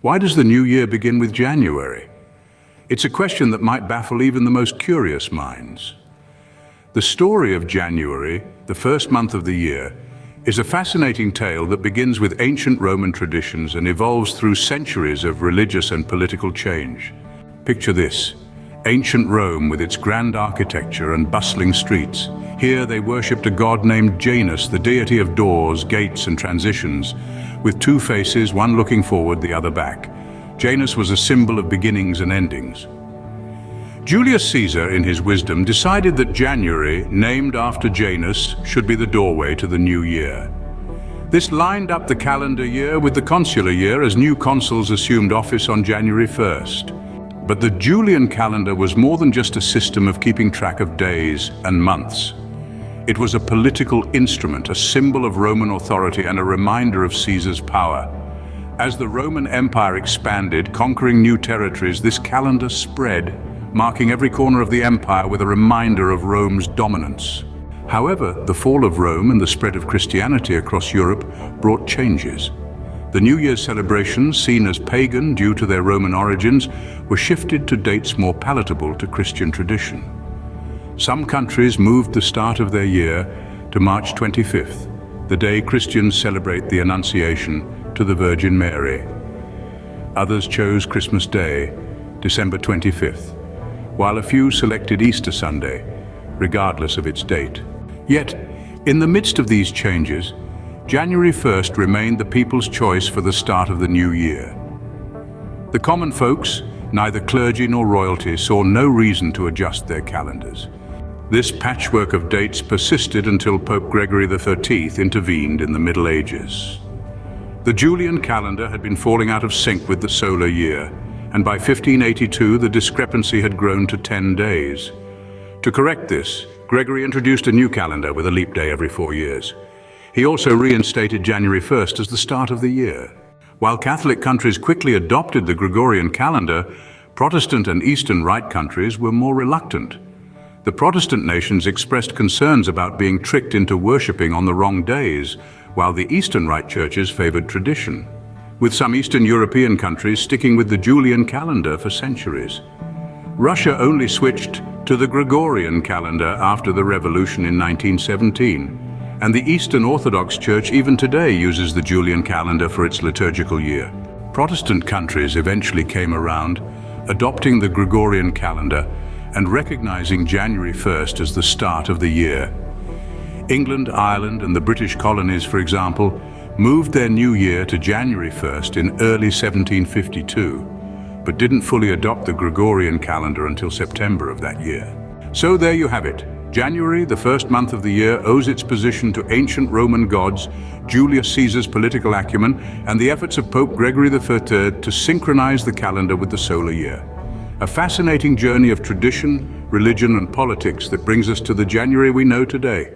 Why does the new year begin with January? It's a question that might baffle even the most curious minds. The story of January, the first month of the year, is a fascinating tale that begins with ancient Roman traditions and evolves through centuries of religious and political change. Picture this: ancient Rome with its grand architecture and bustling streets. Here they worshipped a god named Janus, the deity of doors, gates and transitions, with two faces, one looking forward, the other back. Janus was a symbol of beginnings and endings. Julius Caesar, in his wisdom, decided that January, named after Janus, should be the doorway to the new year. This lined up the calendar year with the consular year as new consuls assumed office on January 1st. But the Julian calendar was more than just a system of keeping track of days and months. It was a political instrument, a symbol of Roman authority and a reminder of Caesar's power. As the Roman Empire expanded, conquering new territories, this calendar spread, marking every corner of the empire with a reminder of Rome's dominance. However, the fall of Rome and the spread of Christianity across Europe brought changes. The New Year's celebrations, seen as pagan due to their Roman origins, were shifted to dates more palatable to Christian tradition. Some countries moved the start of their year to March 25th, the day Christians celebrate the Annunciation to the Virgin Mary. Others chose Christmas Day, December 25th, while a few selected Easter Sunday, regardless of its date. Yet, in the midst of these changes, January 1st remained the people's choice for the start of the new year. The common folks, neither clergy nor royalty, saw no reason to adjust their calendars. This patchwork of dates persisted until Pope Gregory XIII intervened in the Middle Ages. The Julian calendar had been falling out of sync with the solar year, and by 1582 the discrepancy had grown to 10 days. To correct this, Gregory introduced a new calendar with a leap day every 4 years. He also reinstated January 1st as the start of the year. While Catholic countries quickly adopted the Gregorian calendar, Protestant and Eastern Rite countries were more reluctant. The Protestant nations expressed concerns about being tricked into worshipping on the wrong days, while the Eastern Rite churches favored tradition, with some Eastern European countries sticking with the Julian calendar for centuries. Russia only switched to the Gregorian calendar after the revolution in 1917, and the Eastern Orthodox Church even today uses the Julian calendar for its liturgical year. Protestant countries eventually came around, adopting the Gregorian calendar and recognizing January 1st as the start of the year. England, Ireland, and the British colonies, for example, moved their new year to January 1st in early 1752, but didn't fully adopt the Gregorian calendar until September of that year. So there you have it. January, the first month of the year, owes its position to ancient Roman gods, Julius Caesar's political acumen, and the efforts of Pope Gregory XIII to synchronize the calendar with the solar year. A fascinating journey of tradition, religion, and politics that brings us to the January we know today.